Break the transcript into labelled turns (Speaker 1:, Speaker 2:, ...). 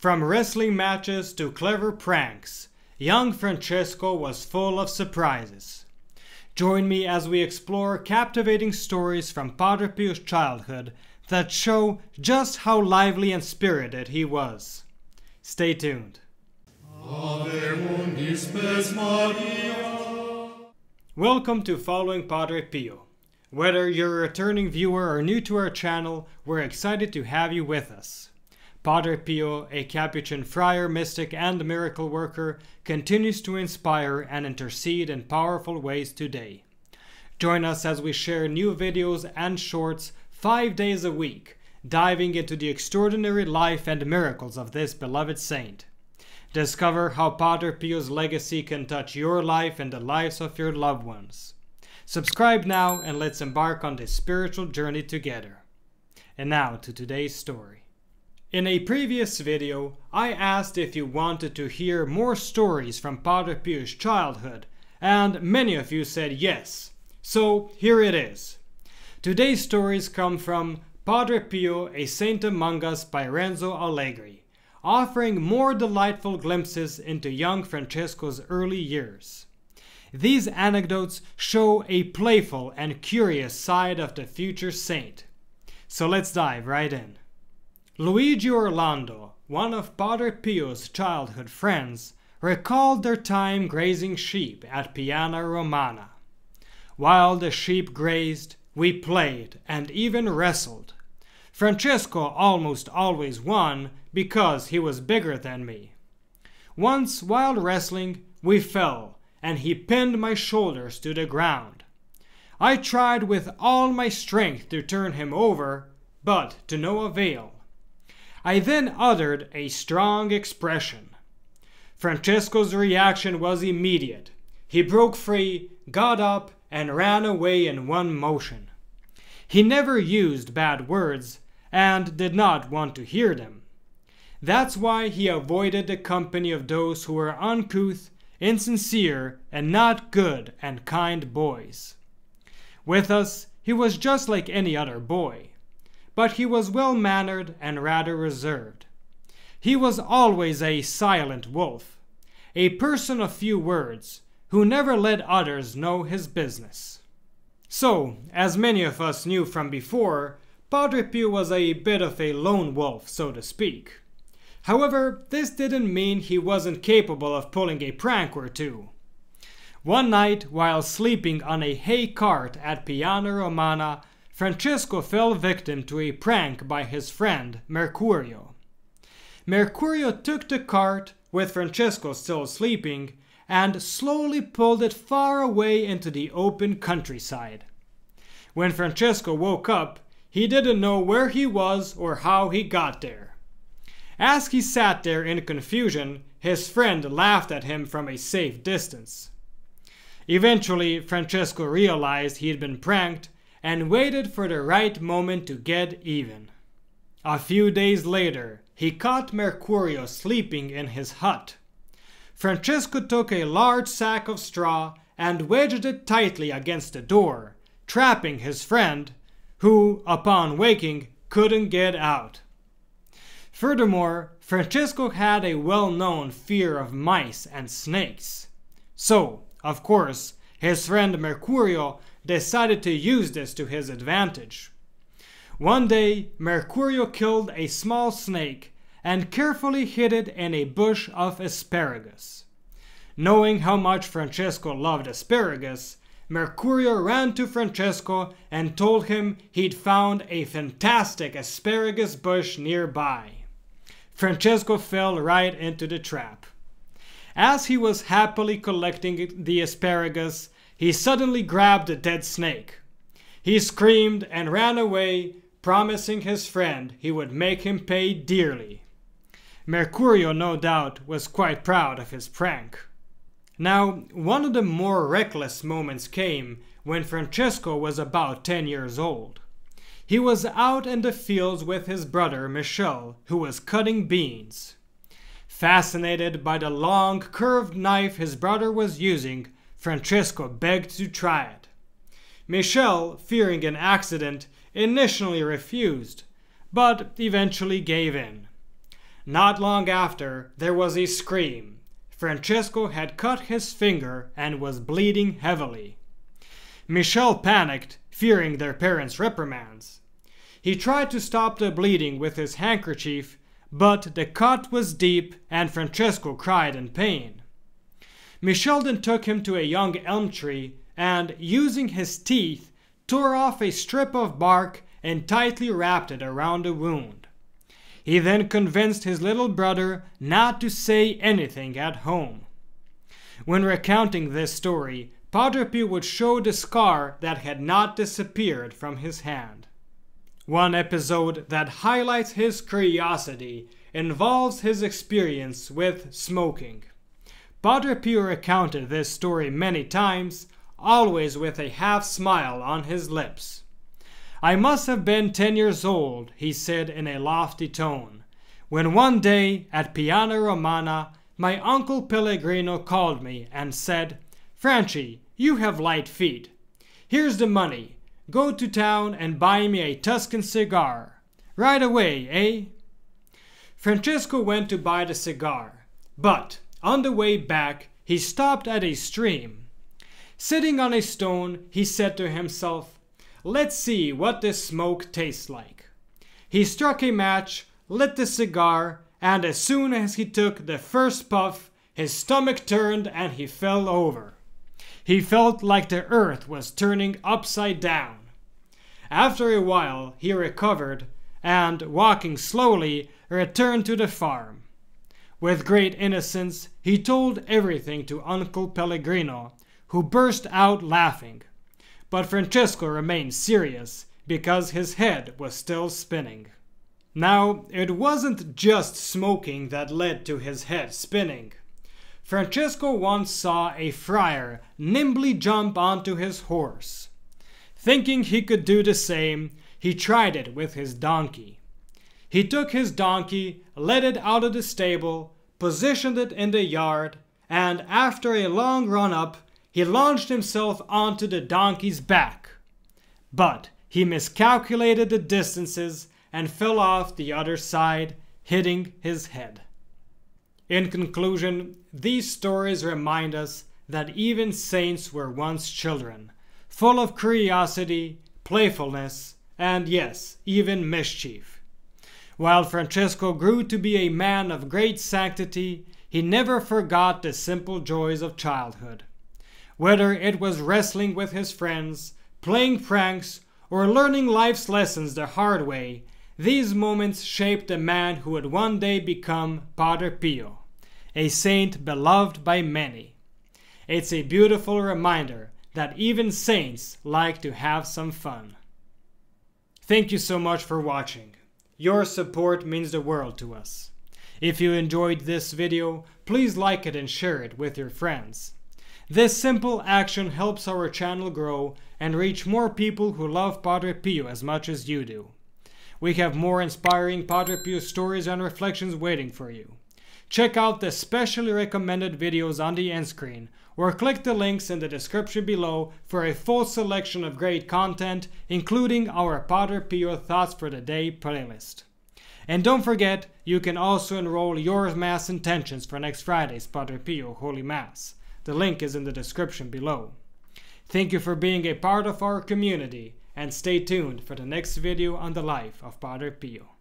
Speaker 1: From wrestling matches to clever pranks, young Francesco was full of surprises. Join me as we explore captivating stories from Padre Pio's childhood that show just how lively and spirited he was. Stay tuned. Welcome to Following Padre Pio. Whether you're a returning viewer or new to our channel, we're excited to have you with us. Padre Pio, a Capuchin friar, mystic, and miracle worker, continues to inspire and intercede in powerful ways today. Join us as we share new videos and shorts 5 days a week, diving into the extraordinary life and miracles of this beloved saint. Discover how Padre Pio's legacy can touch your life and the lives of your loved ones. Subscribe now and let's embark on this spiritual journey together. And now to today's story. In a previous video, I asked if you wanted to hear more stories from Padre Pio's childhood, and many of you said yes. So here it is. Today's stories come from Padre Pio, a Saint Among Us by Renzo Allegri, offering more delightful glimpses into young Francesco's early years. These anecdotes show a playful and curious side of the future saint. So let's dive right in. Luigi Orlando, one of Padre Pio's childhood friends, recalled their time grazing sheep at Piana Romana. While the sheep grazed, we played and even wrestled. Francesco almost always won because he was bigger than me. Once, while wrestling, we fell, and he pinned my shoulders to the ground. I tried with all my strength to turn him over, but to no avail. I then uttered a strong expression. Francesco's reaction was immediate. He broke free, got up, and ran away in one motion. He never used bad words, and did not want to hear them. That's why he avoided the company of those who were uncouth, insincere, and not good and kind boys. With us, he was just like any other boy. But he was well-mannered and rather reserved. He was always a silent wolf, a person of few words, who never let others know his business. So, as many of us knew from before, Padre Pio was a bit of a lone wolf, so to speak. However, this didn't mean he wasn't capable of pulling a prank or two. One night, while sleeping on a hay cart at Piana Romana, Francesco fell victim to a prank by his friend Mercurio. Mercurio took the cart, with Francesco still sleeping, and slowly pulled it far away into the open countryside. When Francesco woke up, he didn't know where he was or how he got there. As he sat there in confusion, his friend laughed at him from a safe distance. Eventually, Francesco realized he had been pranked and waited for the right moment to get even. A few days later, he caught Mercurio sleeping in his hut. Francesco took a large sack of straw and wedged it tightly against the door, trapping his friend, who, upon waking, couldn't get out. Furthermore, Francesco had a well-known fear of mice and snakes. So, of course, his friend Mercurio decided to use this to his advantage. One day, Mercurio killed a small snake and carefully hid it in a bush of asparagus. Knowing how much Francesco loved asparagus, Mercurio ran to Francesco and told him he'd found a fantastic asparagus bush nearby. Francesco fell right into the trap. As he was happily collecting the asparagus, he suddenly grabbed the dead snake. He screamed and ran away, promising his friend he would make him pay dearly. Mercurio, no doubt, was quite proud of his prank. Now, one of the more reckless moments came when Francesco was about 10 years old. He was out in the fields with his brother Michel, who was cutting beans. Fascinated by the long, curved knife his brother was using, Francesco begged to try it. Michel, fearing an accident, initially refused, but eventually gave in. Not long after, there was a scream. Francesco had cut his finger and was bleeding heavily. Michel panicked, fearing their parents' reprimands. He tried to stop the bleeding with his handkerchief, but the cut was deep and Francesco cried in pain. Michel then took him to a young elm tree and, using his teeth, tore off a strip of bark and tightly wrapped it around the wound. He then convinced his little brother not to say anything at home. When recounting this story, Padre Pio would show the scar that had not disappeared from his hand. One episode that highlights his curiosity involves his experience with smoking. Padre Pio recounted this story many times, always with a half smile on his lips. "I must have been 10 years old," he said in a lofty tone, "when one day at Piana Romana my uncle Pellegrino called me and said, 'Franci, you have light feet. Here's the money. Go to town and buy me a Tuscan cigar. Right away, eh?' Francesco went to buy the cigar, but on the way back he stopped at a stream. Sitting on a stone, he said to himself, 'Let's see what this smoke tastes like.' He struck a match, lit the cigar, and as soon as he took the first puff, his stomach turned and he fell over. He felt like the earth was turning upside down. After a while, he recovered and, walking slowly, returned to the farm. With great innocence, he told everything to Uncle Pellegrino, who burst out laughing. But Francesco remained serious because his head was still spinning. Now, it wasn't just smoking that led to his head spinning. Francesco once saw a friar nimbly jump onto his horse. Thinking he could do the same, he tried it with his donkey. He took his donkey, led it out of the stable, positioned it in the yard, and after a long run-up, he launched himself onto the donkey's back. But he miscalculated the distances and fell off the other side, hitting his head. In conclusion, these stories remind us that even saints were once children, full of curiosity, playfulness, and yes, even mischief. While Francesco grew to be a man of great sanctity, he never forgot the simple joys of childhood. Whether it was wrestling with his friends, playing pranks, or learning life's lessons the hard way, these moments shaped the man who would one day become Padre Pio, a saint beloved by many. It's a beautiful reminder that even saints like to have some fun. Thank you so much for watching. Your support means the world to us. If you enjoyed this video, please like it and share it with your friends. This simple action helps our channel grow and reach more people who love Padre Pio as much as you do. We have more inspiring Padre Pio stories and reflections waiting for you. Check out the specially recommended videos on the end screen, or click the links in the description below for a full selection of great content, including our Padre Pio Thoughts for the Day playlist. And don't forget, you can also enroll your Mass intentions for next Friday's Padre Pio Holy Mass. The link is in the description below. Thank you for being a part of our community, and stay tuned for the next video on the life of Padre Pio.